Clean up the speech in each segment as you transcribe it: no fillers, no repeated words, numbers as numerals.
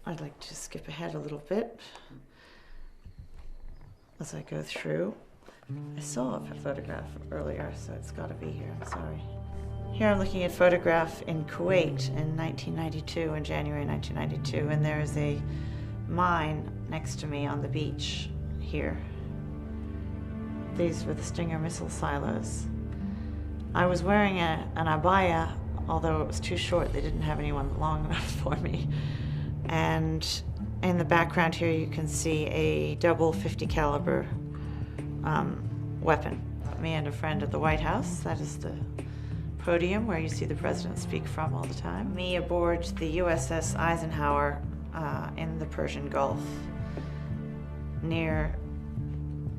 I'd like to skip ahead a little bit as I go through. I saw a photograph earlier, so it's got to be here. I'm sorry. Here I'm looking at a photograph in Kuwait in 1992, in January 1992, and there is a mine next to me on the beach here. These were the Stinger missile silos. I was wearing an abaya, although it was too short. They didn't have anyone long enough for me. And in the background here, you can see a double .50 caliber weapon. Me and a friend at the White House. That is the podium where you see the president speak from all the time. Me aboard the USS Eisenhower in the Persian Gulf near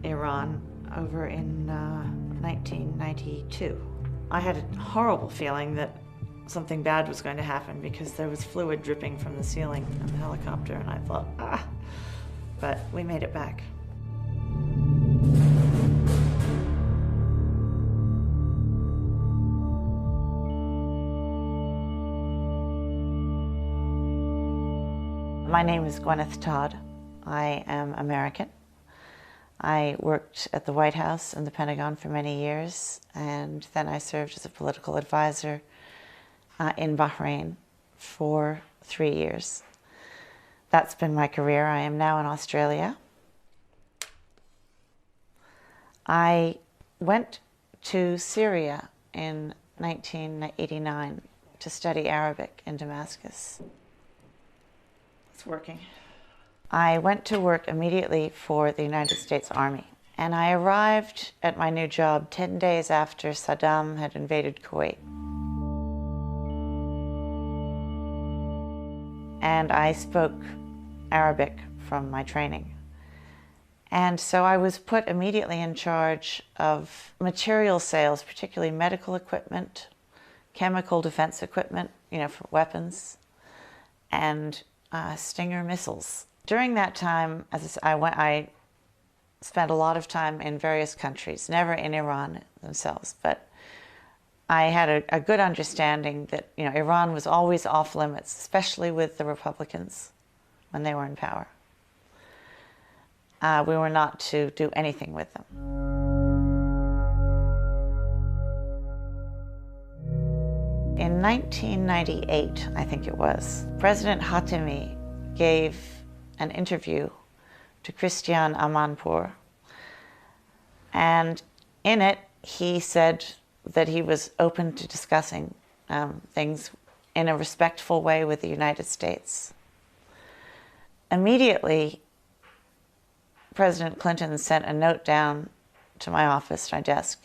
Iran over in 1992. I had a horrible feeling that something bad was going to happen because there was fluid dripping from the ceiling in the helicopter, and I thought, but we made it back. My name is Gwyneth Todd. I am American. I worked at the White House and the Pentagon for many years, and then I served as a political advisor in Bahrain for 3 years. That's been my career. I am now in Australia. I went to Syria in 1989 to study Arabic in Damascus. It's working. I went to work immediately for the United States Army, and I arrived at my new job 10 days after Saddam had invaded Kuwait. And I spoke Arabic from my training. And so I was put immediately in charge of material sales, particularly medical equipment, chemical defense equipment, for weapons, and Stinger missiles. During that time, as I spent a lot of time in various countries, never in Iran themselves, but I had a good understanding that Iran was always off limits, especially with the Republicans when they were in power. We were not to do anything with them. In 1998, I think it was, President Khatami gave an interview to Christiane Amanpour, and in it he said that he was open to discussing things in a respectful way with the United States. Immediately, President Clinton sent a note down to my office, my desk,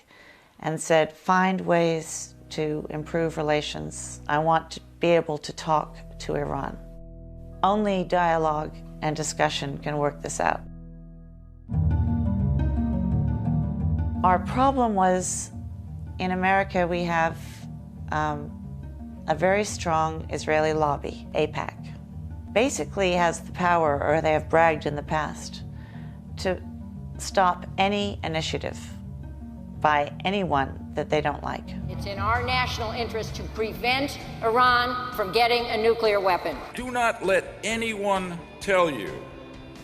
and said, find ways to improve relations. I want to be able to talk to Iran. Only dialogue and discussion can work this out. Our problem was, in America, we have a very strong Israeli lobby, AIPAC. Basically has the power, or they have bragged in the past, to stop any initiative by anyone that they don't like. It's in our national interest to prevent Iran from getting a nuclear weapon. Do not let anyone tell you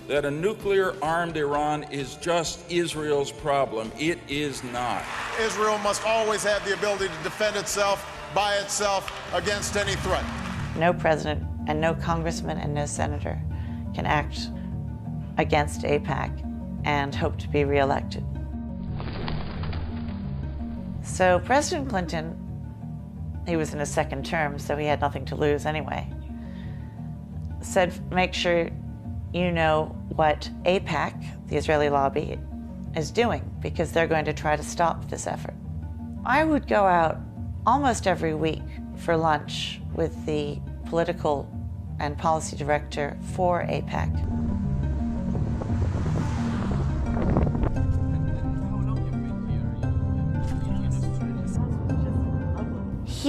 that a nuclear-armed Iran is just Israel's problem. It is not. Israel must always have the ability to defend itself by itself against any threat. No president and no congressman and no senator can act against AIPAC and hope to be reelected. So President Clinton, he was in his second term, so he had nothing to lose anyway, said, make sure you know what AIPAC, the Israeli lobby, is doing, because they're going to try to stop this effort. I would go out almost every week for lunch with the political and policy director for AIPAC.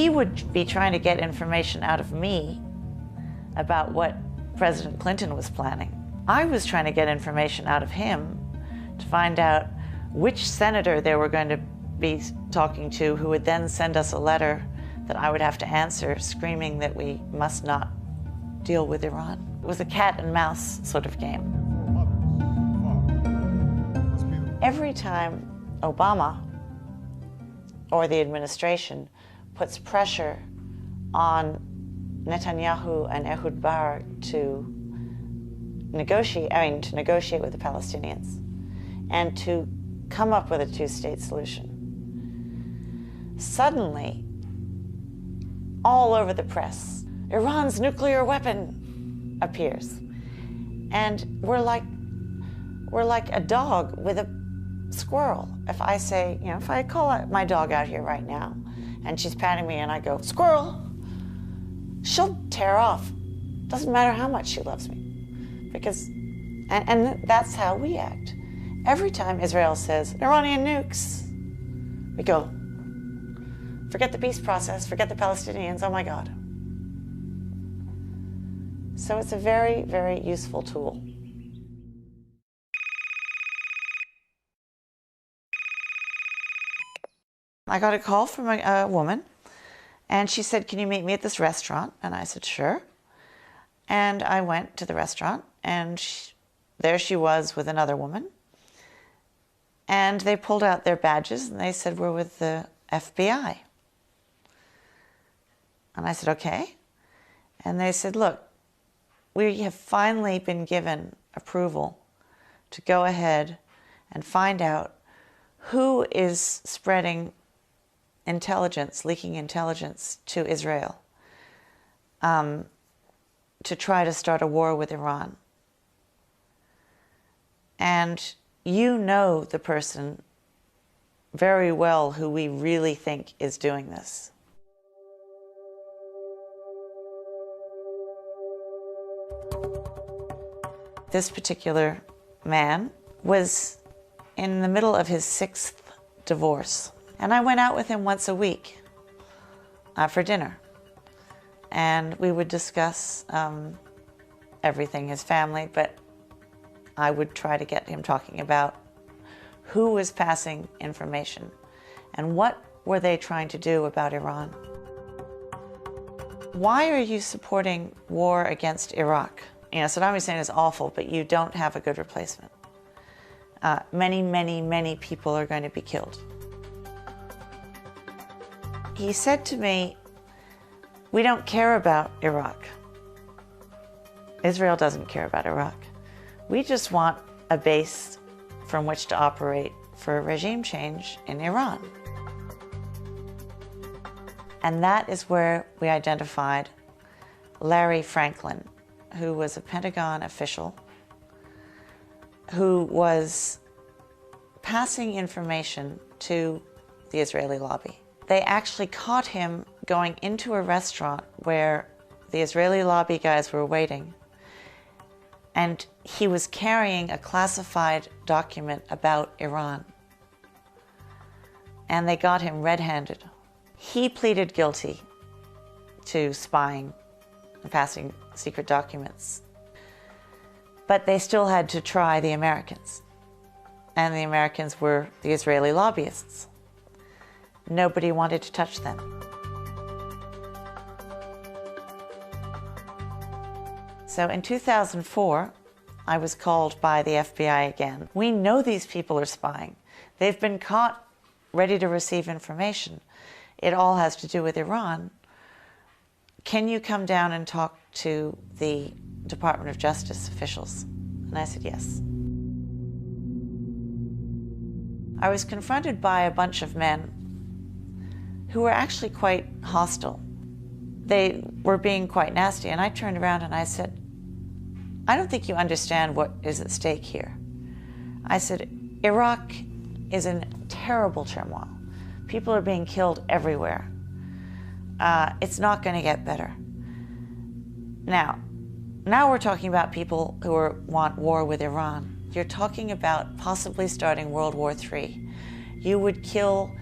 he would be trying to get information out of me about what President Clinton was planning. I was trying to get information out of him to find out which senator they were going to be talking to, who would then send us a letter that I would have to answer, screaming that we must not deal with Iran. It was a cat and mouse sort of game. Every time Obama or the administration puts pressure on Netanyahu and Ehud Barak to negotiate with the Palestinians and to come up with a two-state solution, suddenly, all over the press, Iran's nuclear weapon appears. And we're like a dog with a squirrel. If I say, if I call my dog out here right now and she's patting me and I go, squirrel, she'll tear off. Doesn't matter how much she loves me. Because, and that's how we act. Every time Israel says, Iranian nukes, we go, forget the peace process, forget the Palestinians, oh my God. So it's a very, very useful tool. I got a call from a woman, and she said, can you meet me at this restaurant? And I said, sure. And I went to the restaurant, and there she was with another woman. And they pulled out their badges, and they said, we're with the FBI. And I said, okay. And they said, look, we have finally been given approval to go ahead and find out who is spreading intelligence, leaking intelligence to Israel, to try to start a war with Iran. And you know the person very well who we really think is doing this. This particular man was in the middle of his 6th divorce. And I went out with him once a week for dinner. And we would discuss everything, his family, but I would try to get him talking about who was passing information and what were they trying to do about Iran. Why are you supporting war against Iraq? Saddam Hussein is awful, but you don't have a good replacement. Many, many, many people are going to be killed. He said to me, we don't care about Iraq. Israel doesn't care about Iraq. We just want a base from which to operate for regime change in Iran. And that is where we identified Larry Franklin, who was a Pentagon official who was passing information to the Israeli lobby. They actually caught him going into a restaurant where the Israeli lobby guys were waiting, and he was carrying a classified document about Iran. And they got him red-handed. He pleaded guilty to spying and passing secret documents. But they still had to try the Americans. And the Americans were the Israeli lobbyists. Nobody wanted to touch them. So in 2004, I was called by the FBI again. We know these people are spying. They've been caught ready to receive information. It all has to do with Iran. Can you come down and talk to the Department of Justice officials? And I said, yes. I was confronted by a bunch of men who were actually quite hostile. They were being quite nasty, and I turned around and I said, I don't think you understand what is at stake here. I said, Iraq is in terrible turmoil. People are being killed everywhere. It's not going to get better. Now we're talking about people who want war with Iran. You're talking about possibly starting World War III. You would kill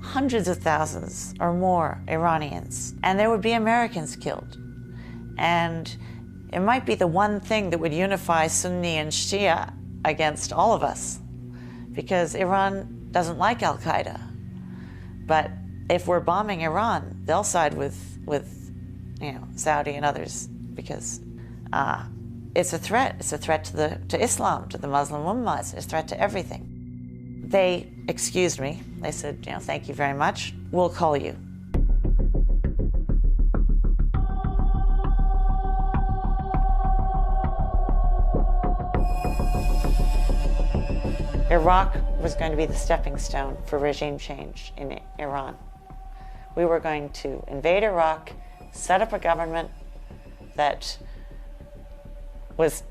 hundreds of thousands or more Iranians, and there would be Americans killed. And it might be the one thing that would unify Sunni and Shia against all of us, because Iran doesn't like Al-Qaeda. But if we're bombing Iran, they'll side with Saudi and others, because it's a threat. It's a threat to Islam, to the Muslim Ummah. It's a threat to everything. They excused me. They said, thank you very much. We'll call you. Iraq was going to be the stepping stone for regime change in Iran. We were going to invade Iraq, set up a government that was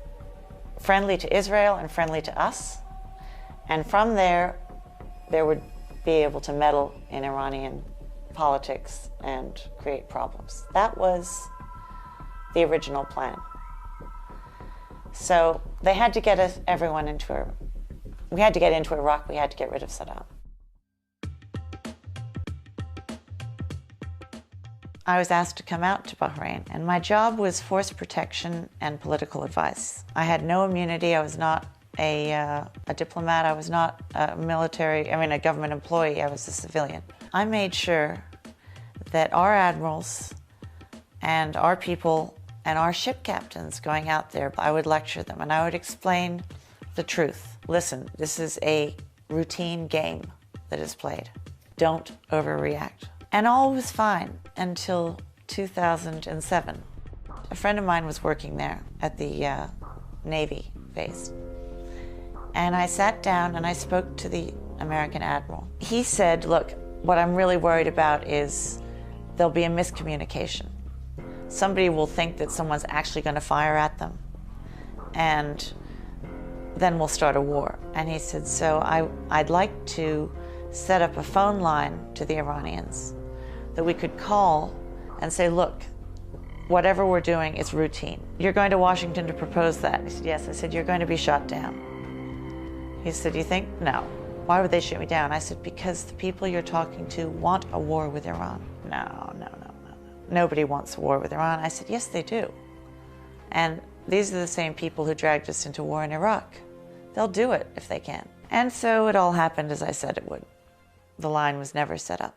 friendly to Israel and friendly to us, and from there, they would be able to meddle in Iranian politics and create problems. That was the original plan. So they had to get everyone into we had to get into Iraq, we had to get rid of Saddam. I was asked to come out to Bahrain, and my job was force protection and political advice. I had no immunity. I was not a diplomat. I was not a government employee. I was a civilian. I made sure that our admirals and our people and our ship captains going out there, I would lecture them and I would explain the truth. Listen, this is a routine game that is played. Don't overreact. And all was fine until 2007. A friend of mine was working there at the Navy base. And I sat down and I spoke to the American admiral. He said, look, what I'm really worried about is there'll be a miscommunication. Somebody will think that someone's actually going to fire at them, and then we'll start a war. And he said, so I'd like to set up a phone line to the Iranians that we could call and say, look, whatever we're doing is routine. You're going to Washington to propose that? He said, yes. I said, you're going to be shot down. He said, you think? No. Why would they shoot me down? I said, because the people you're talking to want a war with Iran. No. Nobody wants a war with Iran. I said, yes, they do. And these are the same people who dragged us into war in Iraq. They'll do it if they can. And so it all happened as I said it would. The line was never set up.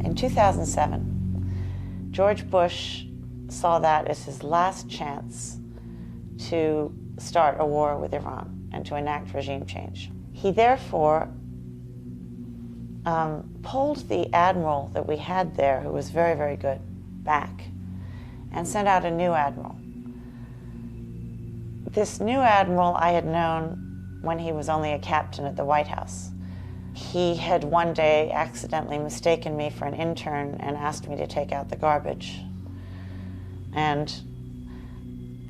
In 2007, George Bush saw that as his last chance to start a war with Iran and to enact regime change. He therefore pulled the admiral that we had there, who was very, very good, back and sent out a new admiral. This new admiral I had known when he was only a captain at the White House. He had one day accidentally mistaken me for an intern and asked me to take out the garbage. And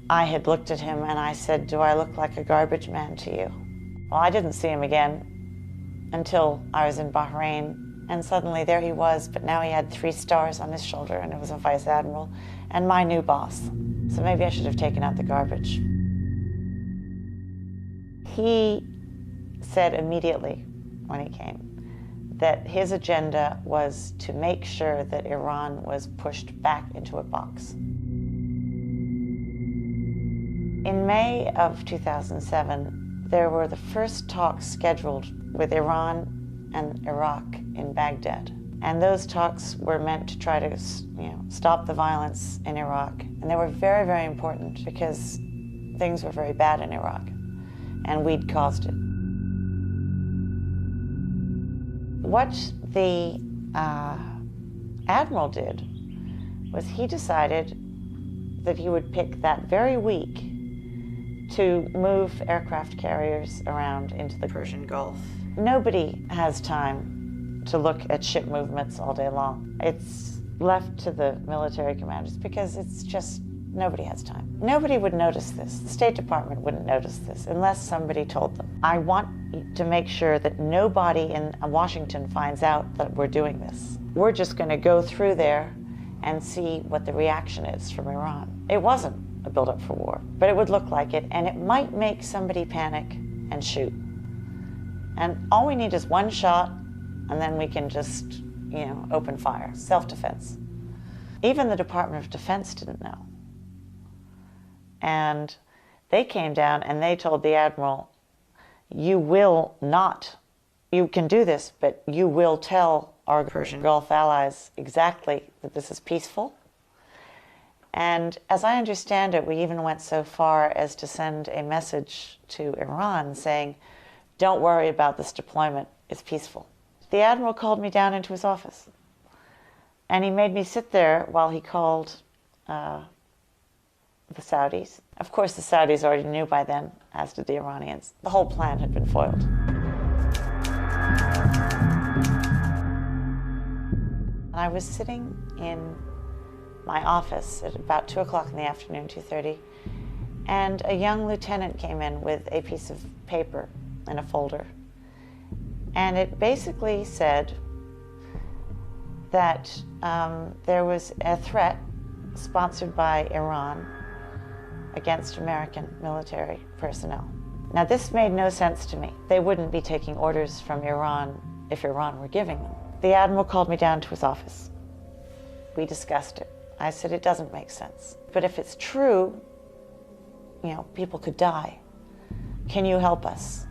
I had looked at him and I said, do I look like a garbage man to you? Well, I didn't see him again until I was in Bahrain, and suddenly there he was, but now he had 3 stars on his shoulder, and it was a vice admiral and my new boss. So maybe I should have taken out the garbage. He said immediately when he came that his agenda was to make sure that Iran was pushed back into a box. In May of 2007, there were the first talks scheduled with Iran and Iraq in Baghdad. And those talks were meant to try to, stop the violence in Iraq. And they were very, very important because things were very bad in Iraq, and we'd caused it. What the admiral did was he decided that he would pick that very week to move aircraft carriers around into the Persian Gulf. Nobody has time to look at ship movements all day long. It's left to the military commanders because it's just, nobody has time. Nobody would notice this. The State Department wouldn't notice this unless somebody told them. I want to make sure that nobody in Washington finds out that we're doing this. We're just going to go through there and see what the reaction is from Iran. It wasn't a buildup for war, but it would look like it, and it might make somebody panic, and shoot. And all we need is one shot, and then we can just, open fire, self-defense. Even the Department of Defense didn't know. And they came down and they told the Admiral, you can do this, but you will tell our Persian Gulf allies exactly that this is peaceful. And as I understand it, we even went so far as to send a message to Iran saying, don't worry about this deployment, it's peaceful. The Admiral called me down into his office, and he made me sit there while he called the Saudis. Of course, the Saudis already knew by then, as did the Iranians. The whole plan had been foiled. I was sitting in my office at about 2 o'clock in the afternoon, 2:30, and a young lieutenant came in with a piece of paper in a folder. And it basically said that there was a threat sponsored by Iran against American military personnel. Now, this made no sense to me. They wouldn't be taking orders from Iran if Iran were giving them. The Admiral called me down to his office. We discussed it. I said, it doesn't make sense. But if it's true, people could die. Can you help us?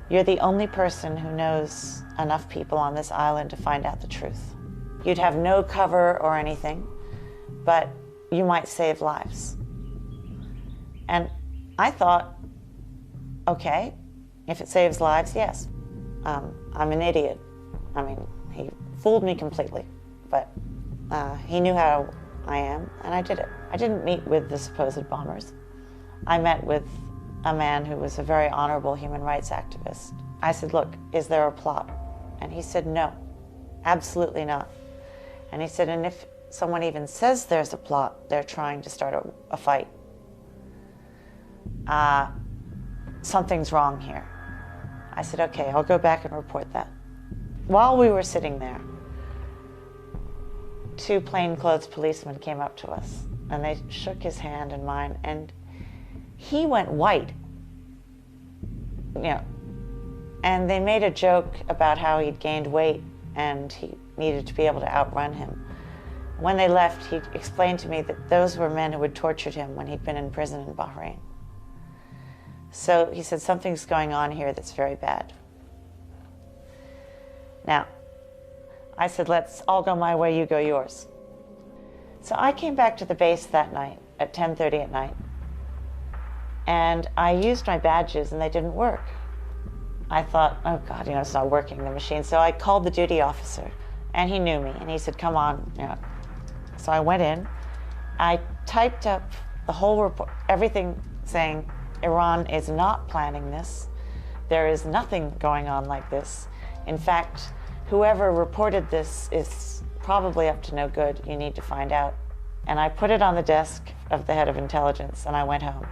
You're the only person who knows enough people on this island to find out the truth. You'd have no cover or anything, but you might save lives. And I thought, okay, if it saves lives, yes. I'm an idiot. I mean, he fooled me completely, but he knew how I am, and I did it. I didn't meet with the supposed bombers. I met with a man who was a very honorable human rights activist. I said, look, is there a plot? And he said, no, absolutely not. And he said, and if someone even says there's a plot, they're trying to start a fight. Something's wrong here. I said, okay, I'll go back and report that. While we were sitting there, 2 plainclothes policemen came up to us, and they shook his hand and mine, and he went white. And they made a joke about how he'd gained weight and he needed to be able to outrun him. When they left, he explained to me that those were men who had tortured him when he'd been in prison in Bahrain. So he said, something's going on here that's very bad. Now, I said, let's all go my way, you go yours. So I came back to the base that night at 10:30 at night, and I used my badges and they didn't work. I thought, oh God, it's not working, the machine. So I called the duty officer, and he knew me, and he said, come on. So I went in, I typed up the whole report, everything saying, Iran is not planning this. There is nothing going on like this. In fact, whoever reported this is probably up to no good. You need to find out. And I put it on the desk of the head of intelligence, and I went home.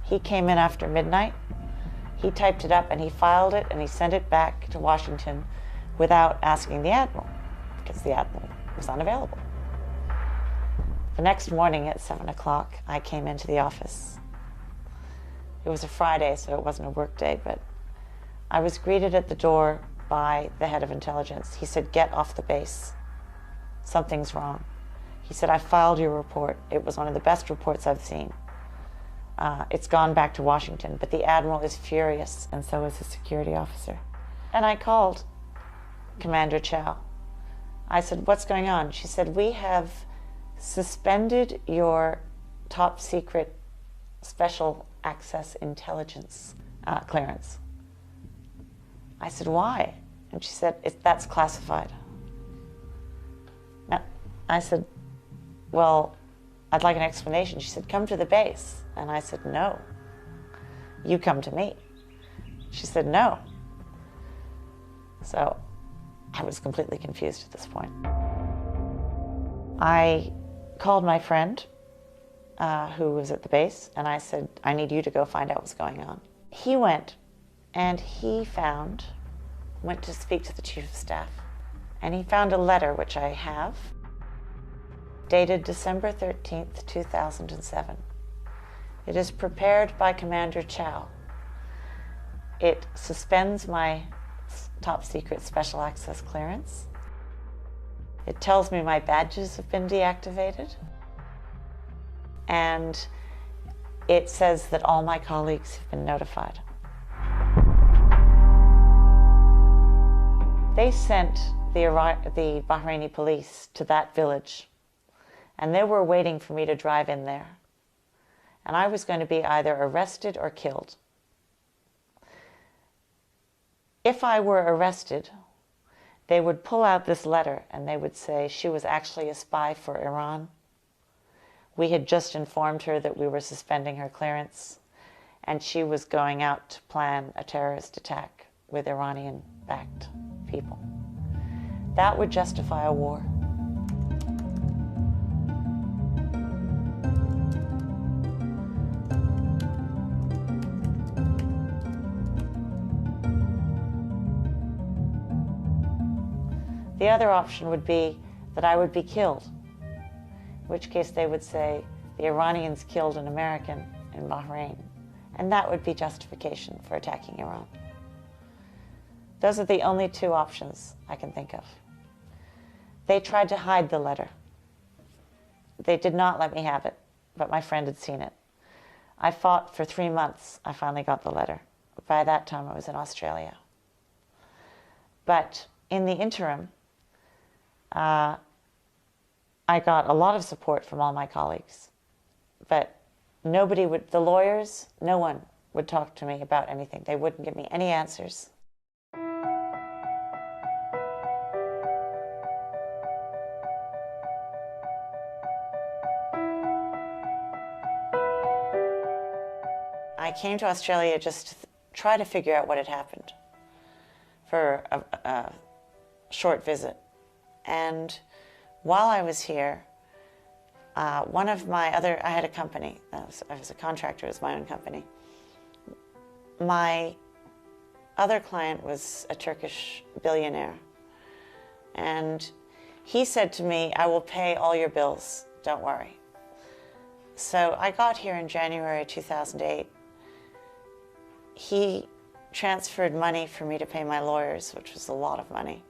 He came in after midnight. He typed it up and he filed it and he sent it back to Washington without asking the Admiral, because the Admiral was unavailable. The next morning at 7 o'clock, I came into the office. It was a Friday, so it wasn't a work day, but I was greeted at the door by the head of intelligence. He said, get off the base. Something's wrong. He said, I filed your report. It was one of the best reports I've seen. It's gone back to Washington, but the Admiral is furious, and so is his security officer. And I called Commander Chow. I said, what's going on? She said, we have suspended your top secret special access intelligence clearance. I said, why? And she said, that's classified. Now, I said, well, I'd like an explanation. She said, come to the base. And I said, no, you come to me. She said, no. So I was completely confused at this point. I called my friend who was at the base, and I said, I need you to go find out what's going on. He went, and he went to speak to the Chief of Staff, and he found a letter, which I have, dated December 13th, 2007. It is prepared by Commander Chow. It suspends my top secret special access clearance. It tells me my badges have been deactivated. And it says that all my colleagues have been notified. They sent the Bahraini police to that village, and they were waiting for me to drive in there. And I was going to be either arrested or killed. If I were arrested, they would pull out this letter and they would say she was actually a spy for Iran. We had just informed her that we were suspending her clearance, and she was going out to plan a terrorist attack with Iranian-backed people. That would justify a war. The other option would be that I would be killed, in which case they would say the Iranians killed an American in Bahrain, and that would be justification for attacking Iran. Those are the only two options I can think of. They tried to hide the letter. They did not let me have it, but my friend had seen it. I fought for 3 months. I finally got the letter. By that time, I was in Australia. But in the interim, I got a lot of support from all my colleagues, but nobody would, the lawyers, no one would talk to me about anything. They wouldn't give me any answers. I came to Australia just to try to figure out what had happened for a short visit. And while I was here, one of my I had a company. I was a contractor, it was my own company. My other client was a Turkish billionaire. And he said to me, I will pay all your bills, don't worry. So I got here in January 2008. He transferred money for me to pay my lawyers, which was a lot of money.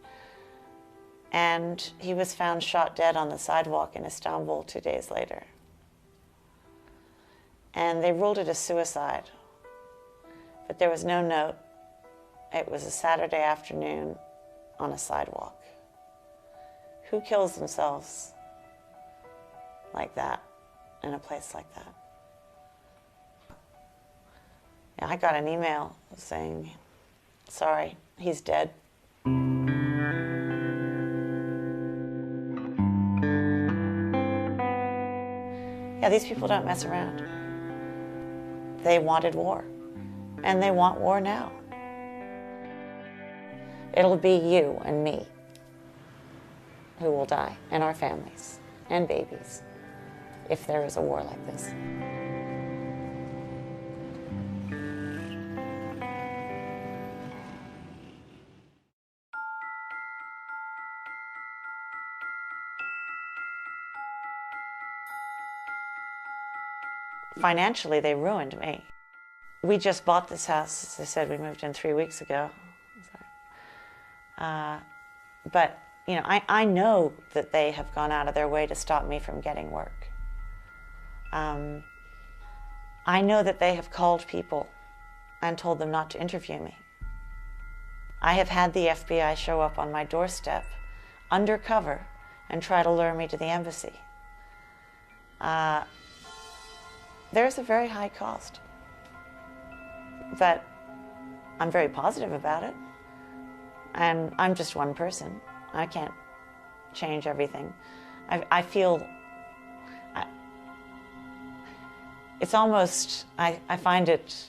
And he was found shot dead on the sidewalk in Istanbul 2 days later. And they ruled it a suicide. But there was no note. It was a Saturday afternoon on a sidewalk. Who kills themselves like that in a place like that? I got an email saying, sorry, he's dead. Yeah, these people don't mess around. They wanted war, and they want war now. It'll be you and me who will die, and our families, and babies, if there is a war like this. Financially, they ruined me. We just bought this house. As I said, we moved in 3 weeks ago. But, you know, I know that they have gone out of their way to stop me from getting work. I know that they have called people and told them not to interview me. I have had the FBI show up on my doorstep undercover and try to lure me to the embassy. There's a very high cost, but I'm very positive about it. And I'm just one person. I can't change everything. I feel, it's almost, I find it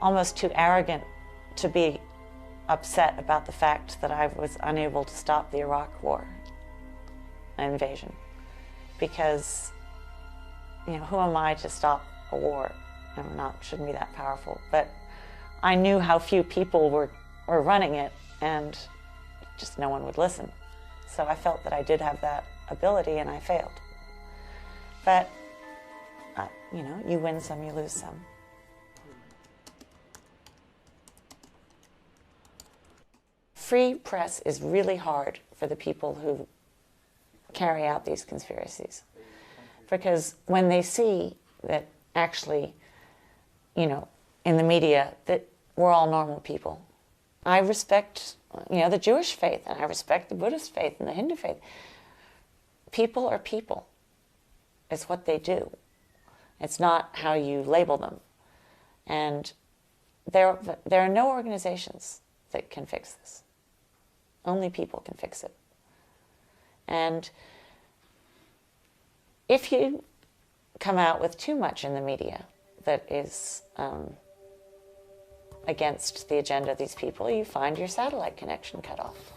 almost too arrogant to be upset about the fact that I was unable to stop the Iraq war invasion. Because, you know, who am I to stop a war? Shouldn't be that powerful. But I knew how few people were running it, and just no one would listen. So I felt that I did have that ability, and I failed. But, you know, you win some, you lose some. free press is really hard for the people who carry out these conspiracies. Because when they see that actually, you know, in the media, that we're all normal people. I respect, you know, the Jewish faith, and I respect the Buddhist faith and the Hindu faith. People are people. It's what they do. It's not how you label them. And there are no organizations that can fix this. Only people can fix it. And if you come out with too much in the media that is against the agenda of these people, you find your satellite connection cut off.